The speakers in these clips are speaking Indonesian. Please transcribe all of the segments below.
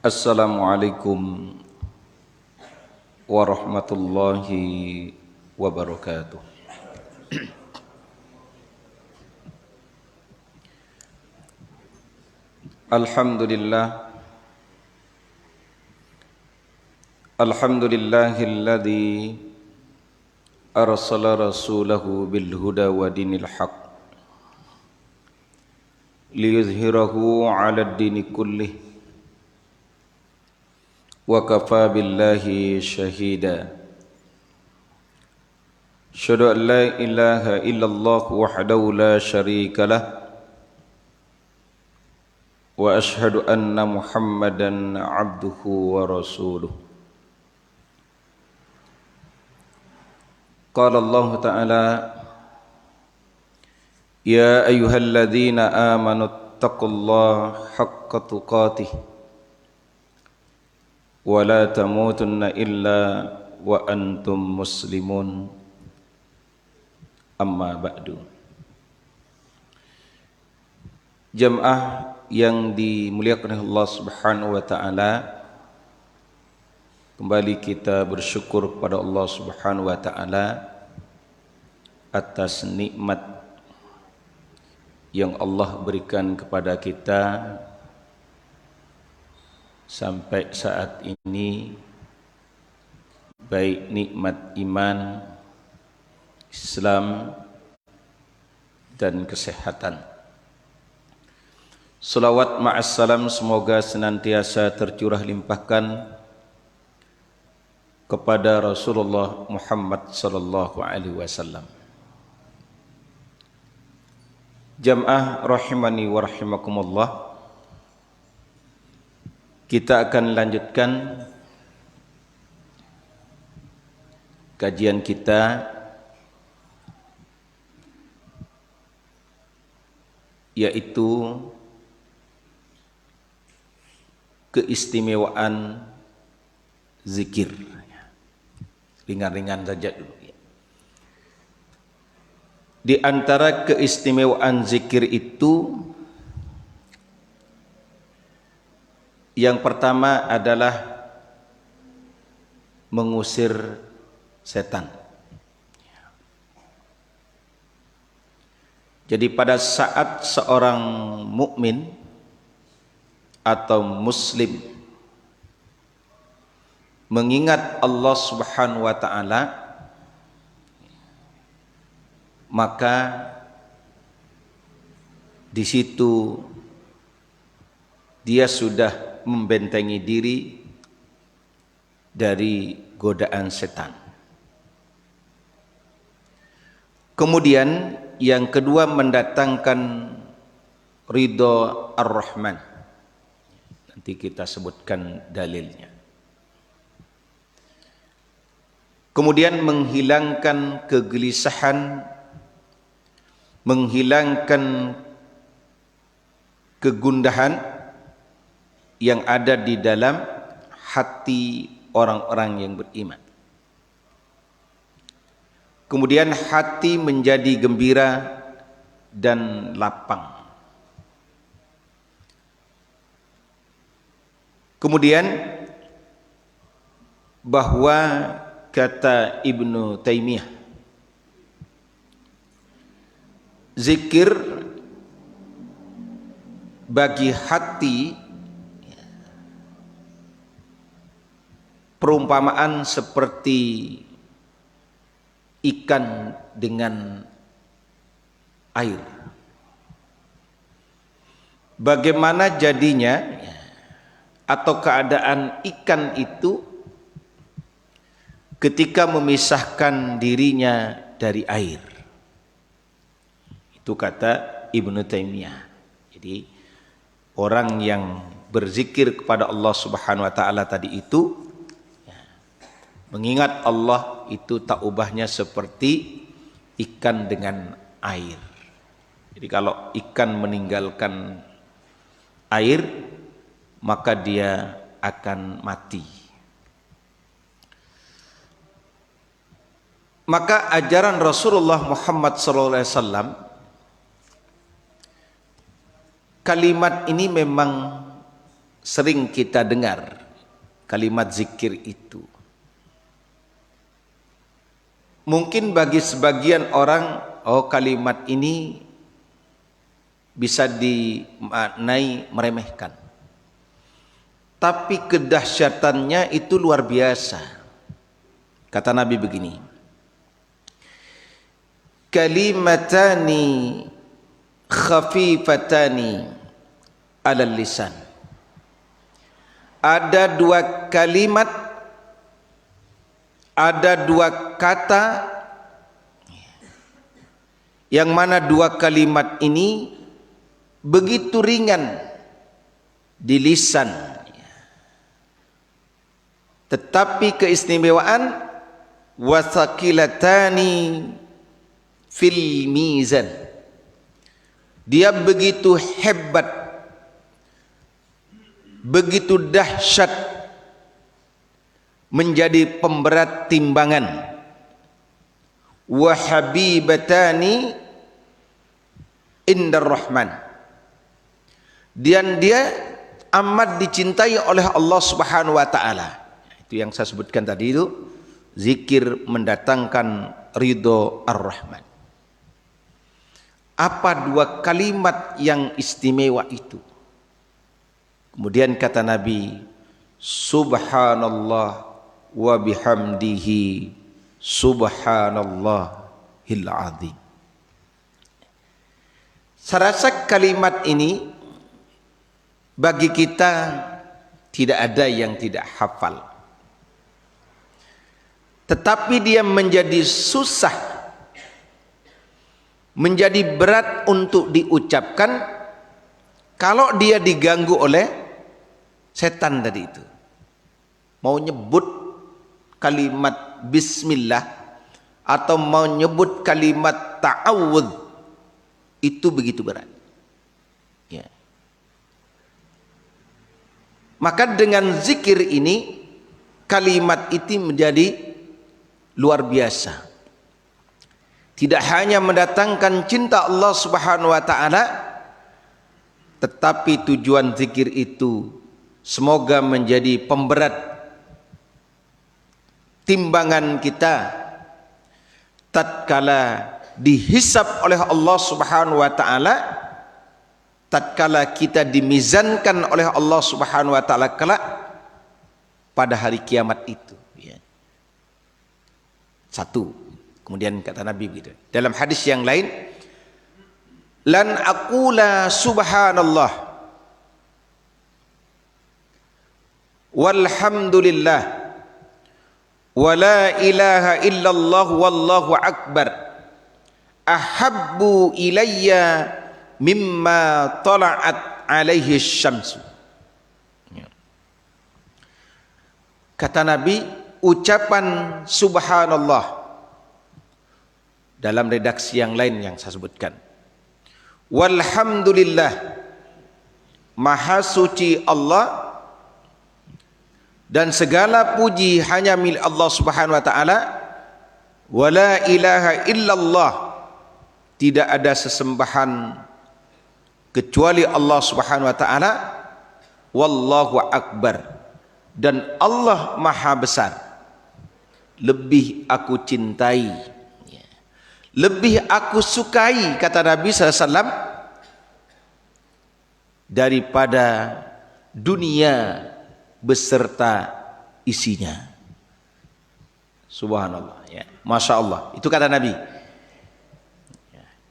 Assalamualaikum warahmatullahi wabarakatuh. Alhamdulillah, alhamdulillahilladzi arsala rasulahu bil huda wa dinil haq liyuzhirahu 'alad dini kullih wa kafa billahi shahida. Asyhadu an la ilaha illallah wahdahu la syarika lah wa asyhadu anna Muhammadan abduhu wa rasuluh. Qala Allah Ta'ala, ya ayyuhalladzina amanu taqullaha haqqa tuqatih wa la tamutunna illa wa antum muslimun. Amma ba'du. Jamaah yang dimuliakan oleh Allah Subhanahu wa taala, kembali kita bersyukur kepada Allah Subhanahu wa taala atas nikmat yang Allah berikan kepada kita sampai saat ini, baik nikmat iman, Islam dan kesehatan. Salawat ma'assalam semoga senantiasa tercurah limpahkan kepada Rasulullah Muhammad sallallahu alaihi wasallam. Jamaah rahimani wa rahimakumullah, kita akan lanjutkan kajian kita yaitu keistimewaan zikir. Ringan-ringan saja dulu. Di antara keistimewaan zikir itu, yang pertama adalah mengusir setan. Jadi pada saat seorang mukmin atau muslim mengingat Allah Subhanahu wa taala, maka di situ dia sudah membentengi diri dari godaan setan. Kemudian yang kedua, mendatangkan ridho Ar-Rahman. Nanti kita sebutkan dalilnya. Kemudian menghilangkan kegelisahan, menghilangkan kegundahan yang ada di dalam hati orang-orang yang beriman. Kemudian hati menjadi gembira dan lapang. Kemudian bahwa kata Ibnu Taimiyah, zikir bagi hati perumpamaan seperti ikan dengan air. Bagaimana jadinya atau keadaan ikan itu ketika memisahkan dirinya dari air? Itu kata Ibnu Taimiyah. Jadi orang yang berzikir kepada Allah Subhanahu wa taala tadi itu, mengingat Allah itu tak ubahnya seperti ikan dengan air. Jadi kalau ikan meninggalkan air, maka dia akan mati. Maka ajaran Rasulullah Muhammad SAW, kalimat ini memang sering kita dengar kalimat zikir itu. Mungkin bagi sebagian orang, oh kalimat ini bisa dimaknai meremehkan. Tapi kedahsyatannya itu luar biasa. Kata Nabi begini, kalimatani khafifatani alal lisan. Ada dua kalimat, ada dua kata, yang mana dua kalimat ini begitu ringan di lisan, tetapi keistimewaan wasakilatani fil mizan. Dia begitu hebat, begitu dahsyat, menjadi pemberat timbangan. Wa habibatani indar rahman. Dan dia amat dicintai oleh Allah Subhanahu wa taala. Itu yang saya sebutkan tadi, itu zikir mendatangkan ridho ar-Rahman. Apa dua kalimat yang istimewa itu? Kemudian kata Nabi, subhanallah wa bihamdihi subhanallahil azim. Saya rasa kalimat ini bagi kita tidak ada yang tidak hafal. Tetapi dia menjadi susah, menjadi berat untuk diucapkan kalau dia diganggu oleh setan tadi itu. Mau nyebut kalimat bismillah atau mau nyebut kalimat ta'awudz, itu begitu berat. Ya. Maka dengan zikir ini, kalimat itu menjadi luar biasa. Tidak hanya mendatangkan cinta Allah Subhanahu wa taala, tetapi tujuan zikir itu semoga menjadi pemberat timbangan kita tatkala dihisab oleh Allah Subhanahu wa taala, tatkala kita dimizankan oleh Allah Subhanahu wa taala kelak pada hari kiamat itu. Satu. Kemudian kata Nabi begitu. Dalam hadis yang lain, lan aqula subhanallah walhamdulillah wa la ilaha illallah wallahu akbar ahabbu ilayya mimma tala'at alaihi syamsu. Kata Nabi, ucapan subhanallah, dalam redaksi yang lain yang saya sebutkan, walhamdulillah, maha suci Allah dan segala puji hanya milik Allah Subhanahu wa taala, wala ilaha illallah, tidak ada sesembahan kecuali Allah Subhanahu wa taala, wallahu akbar, dan Allah maha besar. Lebih aku cintai, lebih aku sukai, kata Nabi SAW, daripada dunia beserta isinya. Subhanallah, ya. Masya Allah, itu kata Nabi.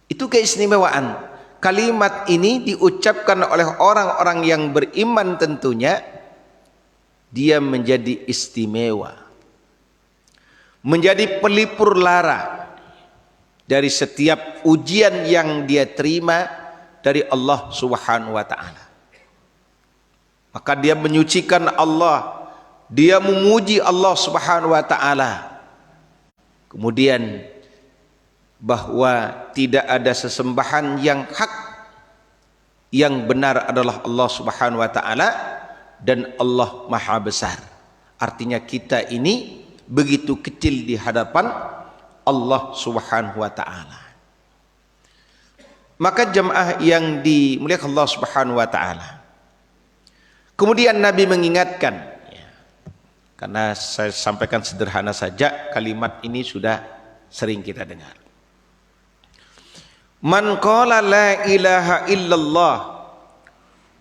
Itu keistimewaan. Kalimat ini diucapkan oleh orang-orang yang beriman, tentunya dia menjadi istimewa, menjadi pelipur lara dari setiap ujian yang dia terima dari Allah Subhanahu wa taala. Maka dia menyucikan Allah, dia memuji Allah Subhanahu wa taala. Kemudian bahwa tidak ada sesembahan yang hak, yang benar adalah Allah Subhanahu wa taala, dan Allah maha besar. Artinya kita ini begitu kecil di hadapan Allah Subhanahu wa taala. Maka jemaah yang dimuliakan Allah Subhanahu wa taala, Kemudian Nabi mengingatkan, ya, karena saya sampaikan sederhana saja, kalimat ini sudah sering kita dengar. Man qala la ilaha illallah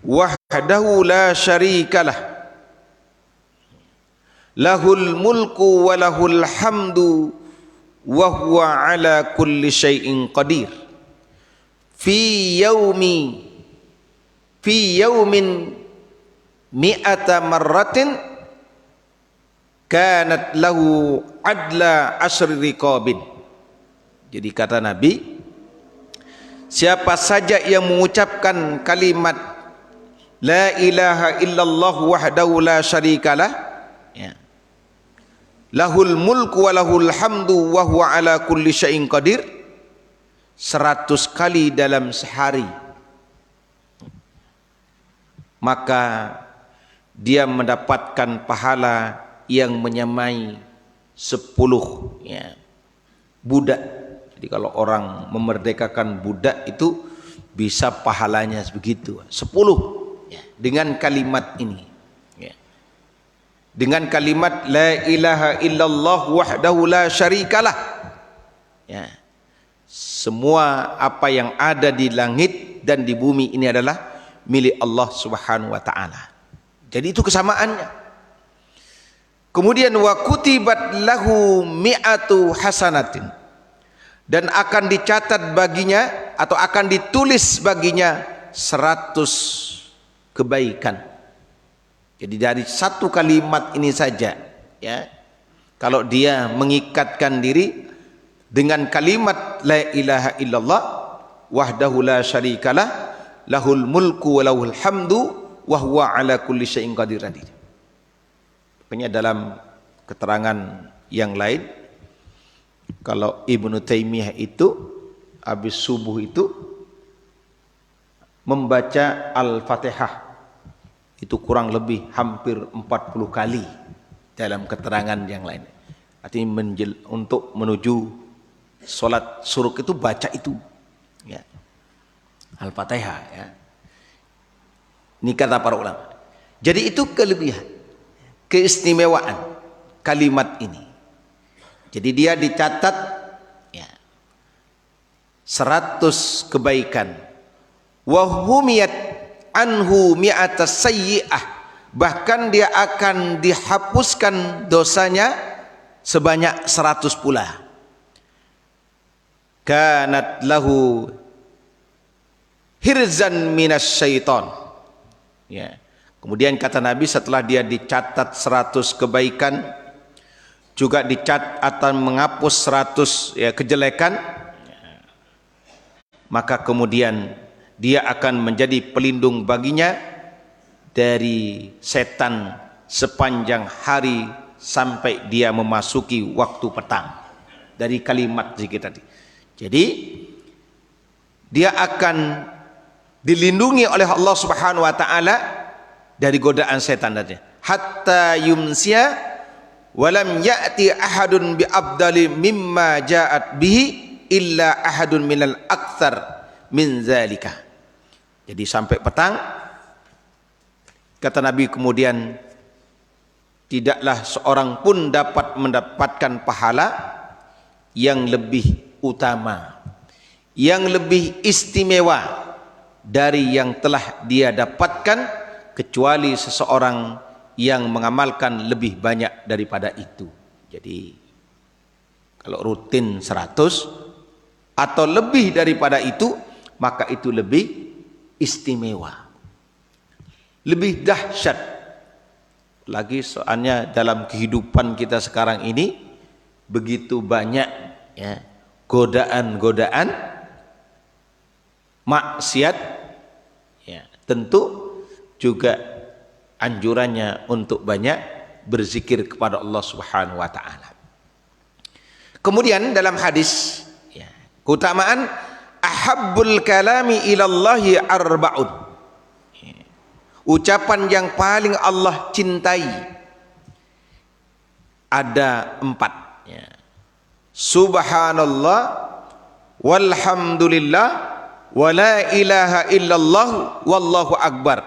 wahdahu la syarikalah lahul mulku wa lahul hamdu wa huwa ala kulli syai'in qadir fi yaumin mi'ata marratin kanat lahu adla asyri riqabin. Jadi kata Nabi, siapa saja yang mengucapkan kalimat la ilaha illallah wahdahu la syarikalah, ya, lahul mulku wa lahul hamdu wa huwa ala kulli syai'in qadir, 100 kali dalam sehari, maka dia mendapatkan pahala yang menyamai 10, ya, budak. Jadi kalau orang memerdekakan budak itu bisa pahalanya begitu, 10, ya, dengan kalimat ini, ya. Dengan kalimat la ilaha illallah wahdahu la syarikalah, ya. Semua apa yang ada di langit dan di bumi ini adalah milik Allah Subhanahu wa taala. Jadi itu kesamaannya. Kemudian wa kutibat lahu mi'atu hasanatin, dan akan dicatat baginya atau akan ditulis baginya 100 kebaikan. Jadi dari satu kalimat ini saja, ya, kalau dia mengikatkan diri dengan kalimat la ilaha illallah wahdahu la syarikalah lahul mulku wa lahul hamdu wa huwa ala kulli syai'in qadir. Pokoknya dalam keterangan yang lain, kalau Ibnu Taimiyah itu habis subuh itu membaca Al-Fatihah itu kurang lebih hampir 40 kali dalam keterangan yang lain. Artinya untuk menuju sholat suruk itu baca itu, ya, Al-Fatihah, ya. Ini kata para ulama. Jadi itu kelebihan, keistimewaan kalimat ini. Jadi dia dicatat, ya, 100 kebaikan. Wa humiyat anhu mi'atas sayyi'ah, bahkan dia akan dihapuskan dosanya sebanyak 100 pula. Kanat lahu hirzan minas syaiton, ya. Kemudian kata Nabi, setelah dia dicatat 100 kebaikan, juga dicatat akan menghapus 100, ya, kejelekan, maka kemudian dia akan menjadi pelindung baginya dari setan sepanjang hari sampai dia memasuki waktu petang. Dari kalimat zikir tadi. Jadi dia akan dilindungi oleh Allah Subhanahu wa taala dari godaan setan tadi. Hatta yumsiya walam ya'ti ahadun bi abdali mimma ja'at bihi illa ahadun minal aktsar min zalika. Jadi sampai petang, kata Nabi kemudian, tidaklah seorang pun dapat mendapatkan pahala yang lebih utama, yang lebih istimewa dari yang telah dia dapatkan, kecuali seseorang yang mengamalkan lebih banyak daripada itu. Jadi kalau rutin 100 atau lebih daripada itu, maka itu lebih istimewa, lebih dahsyat. Lagi soalnya dalam kehidupan kita sekarang ini begitu banyak, ya, godaan-godaan maksiat, ya, tentu juga anjurannya untuk banyak berzikir kepada Allah Subhanahu wa taala. Kemudian dalam hadis, ya, keutamaan ahabbul kalami ilallahi arba'un, ya, ucapan yang paling Allah cintai ada 4, ya. Subhanallah walhamdulillah wa la ilaha illallah wallahu akbar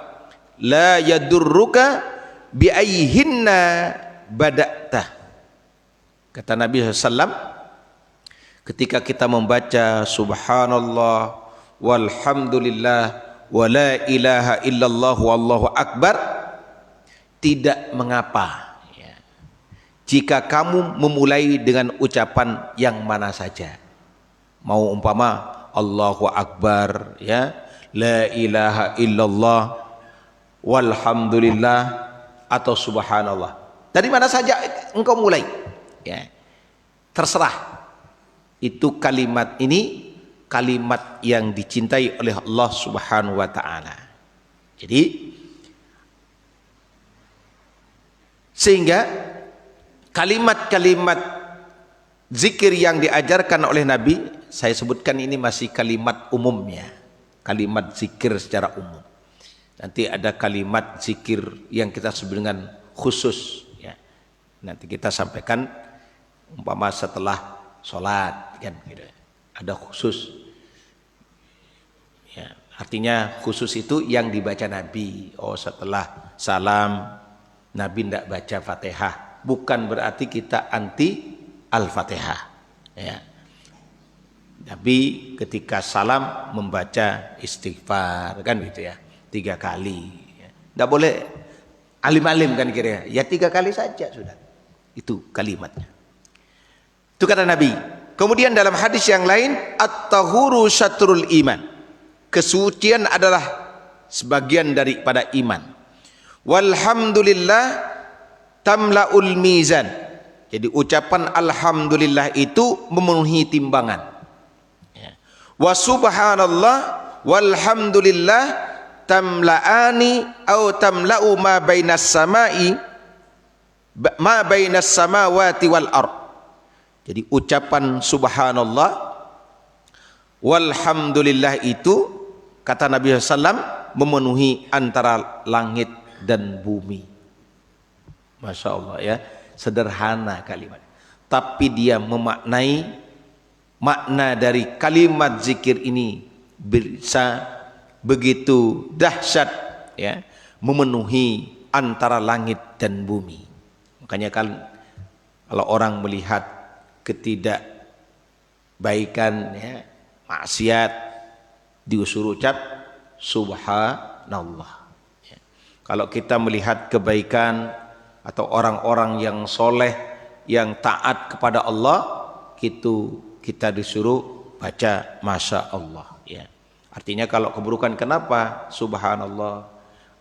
la yadurruka bi ayyihinna bada'ta. Kata Nabi SAW, ketika kita membaca subhanallah walhamdulillah wa la ilaha illallah wallahu akbar, tidak mengapa ya, jika kamu memulai dengan ucapan yang mana saja. Mau umpama Allahu akbar ya, la ilaha illallah walhamdulillah atau subhanallah. Dari mana saja engkau mulai ya, terserah. Itu kalimat ini kalimat yang dicintai oleh Allah Subhanahu wa taala. Jadi sehingga kalimat-kalimat zikir yang diajarkan oleh Nabi, saya sebutkan ini masih kalimat umumnya, kalimat zikir secara umum. Nanti ada kalimat zikir yang kita sebut dengan khusus ya. Nanti kita sampaikan umpama setelah sholat kan gitu. Ada khusus ya, artinya khusus itu yang dibaca Nabi. Oh, setelah salam Nabi tidak baca Fatihah, bukan berarti kita anti Al-Fatihah ya. Nabi ketika salam membaca istighfar kan gitu ya, 3 kali ya. Tidak boleh alim-alim kan kira ya, 3 kali saja sudah. Itu kalimatnya. Itu kata Nabi. Kemudian dalam hadis yang lain, at-tahuru syatrul iman. Kesucian adalah sebagian daripada iman. Walhamdulillah tamla'ul mizan. Jadi ucapan alhamdulillah itu memenuhi timbangan. Wa subhanallah walhamdulillah tamla'ani au tamla'u ma bainas samawati wal ard. Jadi ucapan subhanallah walhamdulillah itu kata Nabi SAW memenuhi antara langit dan bumi. Masya Allah ya, sederhana kalimat, tapi dia memaknai makna dari kalimat zikir ini bisa begitu dahsyat ya, memenuhi antara langit dan bumi. Makanya kan kalau orang melihat ketidakbaikan ya, maksiat, disuruh ucap subhanallah ya. Kalau kita melihat kebaikan atau orang-orang yang soleh, yang taat kepada Allah, itu kita disuruh baca masya Allah ya. Artinya kalau keburukan, kenapa subhanallah?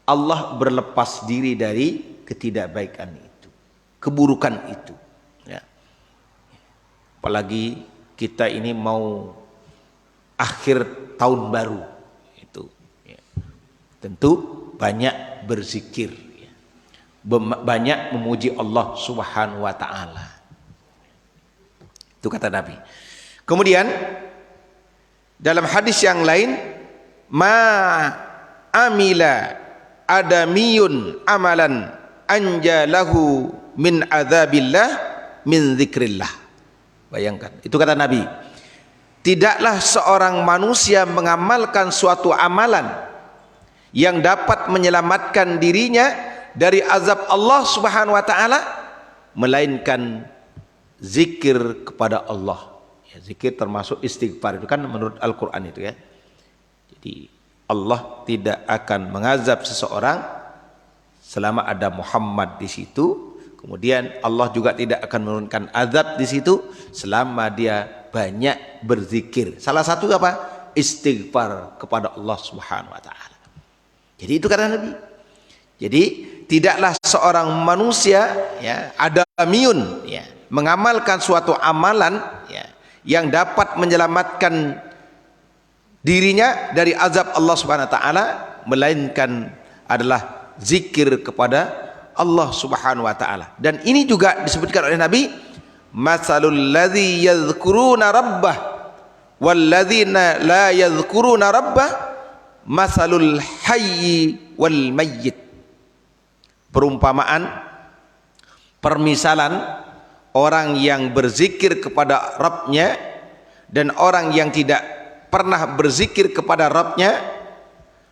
Allah berlepas diri dari ketidakbaikan itu, keburukan itu ya. Apalagi kita ini mau akhir tahun baru itu ya. Tentu banyak berzikir ya, banyak memuji Allah Subhanahu wa taala. Itu kata Nabi. Kemudian dalam hadis yang lain, ma amila adamiyun amalan anjalahu min adzabillah min dzikrillah. Bayangkan, itu kata Nabi, tidaklah seorang manusia mengamalkan suatu amalan yang dapat menyelamatkan dirinya dari azab Allah Subhanahu wa taala melainkan zikir kepada Allah. Ya, zikir termasuk istighfar, itu kan menurut Al-Qur'an itu ya. Jadi Allah tidak akan mengazab seseorang selama ada Muhammad di situ. Kemudian Allah juga tidak akan menurunkan azab di situ selama dia banyak berzikir. Salah satu apa? Istighfar kepada Allah Subhanahu wa taala. Jadi itu kata Nabi. Jadi tidaklah seorang manusia ya, adamiyun ya, mengamalkan suatu amalan ya, yang dapat menyelamatkan dirinya dari azab Allah Subhanahu wa taala melainkan adalah zikir kepada Allah Subhanahu wa taala. Dan ini juga disebutkan oleh Nabi, masalul ladzi yadhkuruna rabbah wal ladzina la yadhkuruna rabbah masalul hayyi wal mayyit. Perumpamaan, permisalan orang yang berzikir kepada Rabbnya dan orang yang tidak pernah berzikir kepada Rabbnya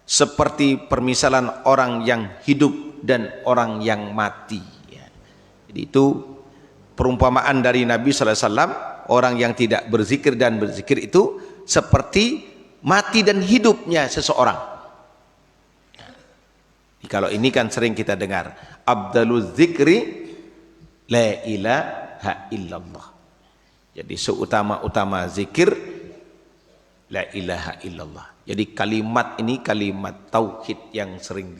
seperti permisalan orang yang hidup dan orang yang mati. Jadi itu perumpamaan dari Nabi SAW, orang yang tidak berzikir dan berzikir itu seperti mati dan hidupnya seseorang. Kalau ini kan sering kita dengar, Abdalul zikri la ilaha illallah. Jadi seutama-utama zikir la ilaha illallah. Jadi kalimat ini kalimat tauhid yang sering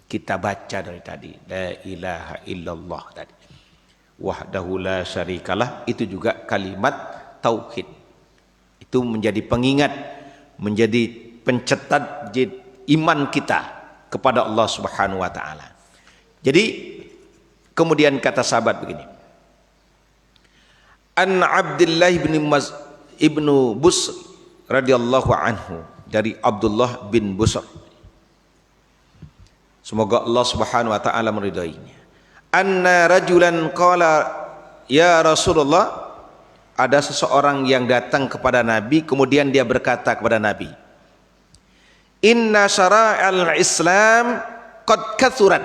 kita baca dari tadi, la ilaha illallah tadi. Wahdahu la syarikalah, itu juga kalimat tauhid. Itu menjadi pengingat, menjadi pencetat iman kita kepada Allah Subhanahu wa taala. Jadi kemudian kata sahabat begini. An Abdullah ibnu Busr radhiyallahu anhu, dari Abdullah bin Busr, semoga Allah Subhanahu wa taala meridainya. Anna rajulan qala ya Rasulullah, ada seseorang yang datang kepada Nabi, kemudian dia berkata kepada Nabi, inna syara'al Islam qad kathurat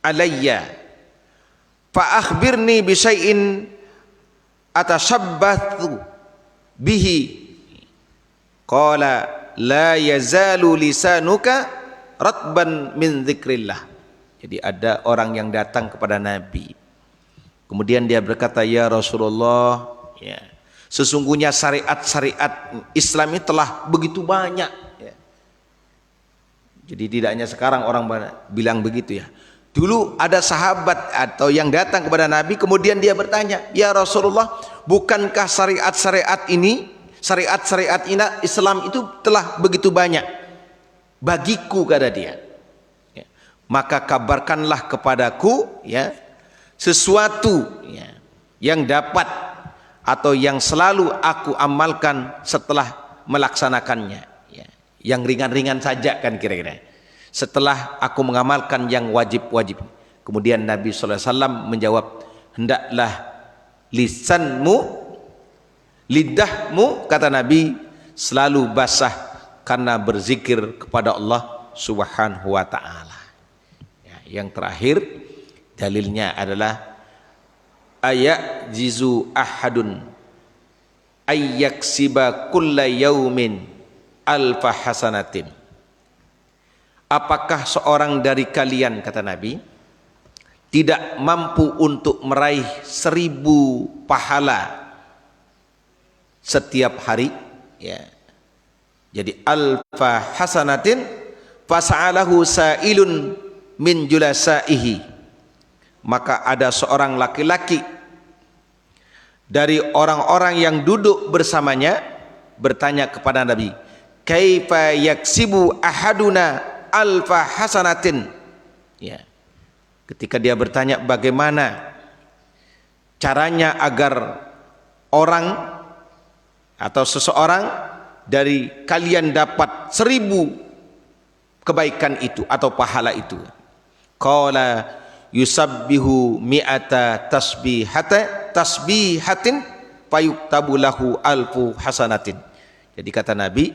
alayya fa akhbirni bi syai'in atashabbathu bihi. Qala la yazalu lisanuka ratban min dzikrillah. Jadi ada orang yang datang kepada Nabi, kemudian dia berkata, ya Rasulullah, ya, sesungguhnya syariat-syariat Islam ini telah begitu banyak, ya. Jadi tidak hanya sekarang orang bilang begitu, ya. Dulu ada sahabat atau yang datang kepada Nabi, kemudian dia bertanya, ya Rasulullah, bukankah syariat-syariat ini, syariat-syariat Islam itu telah begitu banyak bagiku, kata dia, ya. Maka kabarkanlah kepadaku, ya, sesuatu, ya, yang dapat atau yang selalu aku amalkan setelah melaksanakannya, ya. Yang ringan-ringan saja kan kira-kira, setelah aku mengamalkan yang wajib-wajib. Kemudian Nabi SAW menjawab, hendaklah lisanmu, lidahmu, kata Nabi, selalu basah karena berzikir kepada Allah Subhanahu wa ta'ala. Ya, yang terakhir dalilnya adalah ayat jizu ahadun ayyaksiba kulla yaumin alfa hasanatin. Apakah seorang dari kalian, kata Nabi, tidak mampu untuk meraih 1000 pahala setiap hari, ya. Jadi alfa hasanatin fasa'alahu sa'ilun min julasaihi. Maka ada seorang laki-laki dari orang-orang yang duduk bersamanya bertanya kepada Nabi, kaifa yaksibu ahaduna alfa hasanatin, ya. Ketika dia bertanya bagaimana caranya agar orang atau seseorang dari kalian dapat 1000 kebaikan itu atau pahala itu. Qala yusabbihu mi'ata tasbihatin fayuktabu lahu alfu hasanatin. Jadi kata Nabi,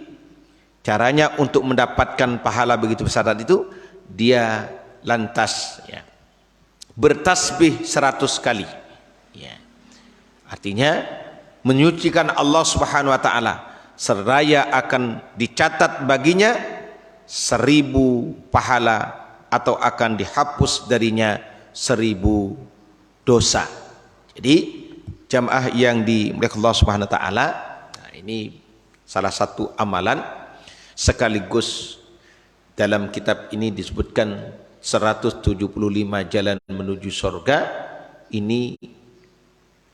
caranya untuk mendapatkan pahala begitu besar itu, dia lantas, ya, bertasbih 100 kali, ya. Artinya menyucikan Allah Subhanahu wa ta'ala, seraya akan dicatat baginya 1000 pahala atau akan dihapus darinya 1000 dosa. Jadi jamaah yang dimuliakan Allah Subhanahu wa ta'ala, nah, ini salah satu amalan, sekaligus dalam kitab ini disebutkan 175 jalan menuju surga. Ini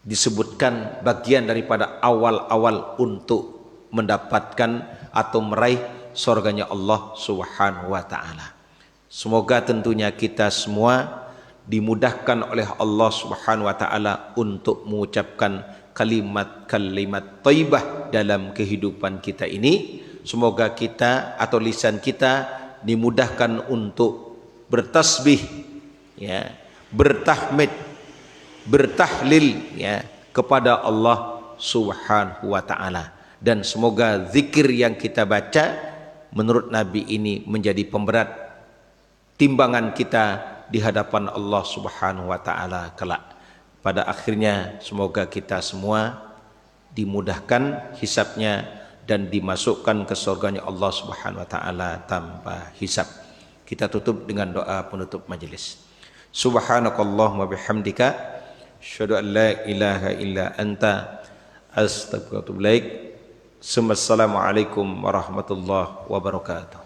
disebutkan bagian daripada awal-awal untuk mendapatkan atau meraih surganya Allah Subhanahu wa ta'ala. Semoga tentunya kita semua dimudahkan oleh Allah Subhanahu wa ta'ala untuk mengucapkan kalimat-kalimat thayyibah dalam kehidupan kita ini. Semoga kita atau lisan kita dimudahkan untuk bertasbih, ya, bertahmid, bertahlil, ya, kepada Allah Subhanahu wa ta'ala. Dan semoga zikir yang kita baca menurut Nabi ini menjadi pemberat timbangan kita di hadapan Allah Subhanahu wa taala kelak. Pada akhirnya semoga kita semua dimudahkan hisabnya dan dimasukkan ke surganya Allah Subhanahu wa taala tanpa hisab. Kita tutup dengan doa penutup majelis. Subhanakallahumma bihamdika asyhadu an la ilaha illa anta astaghfiruka wa atubu ilaik. Assalamualaikum warahmatullahi wabarakatuh.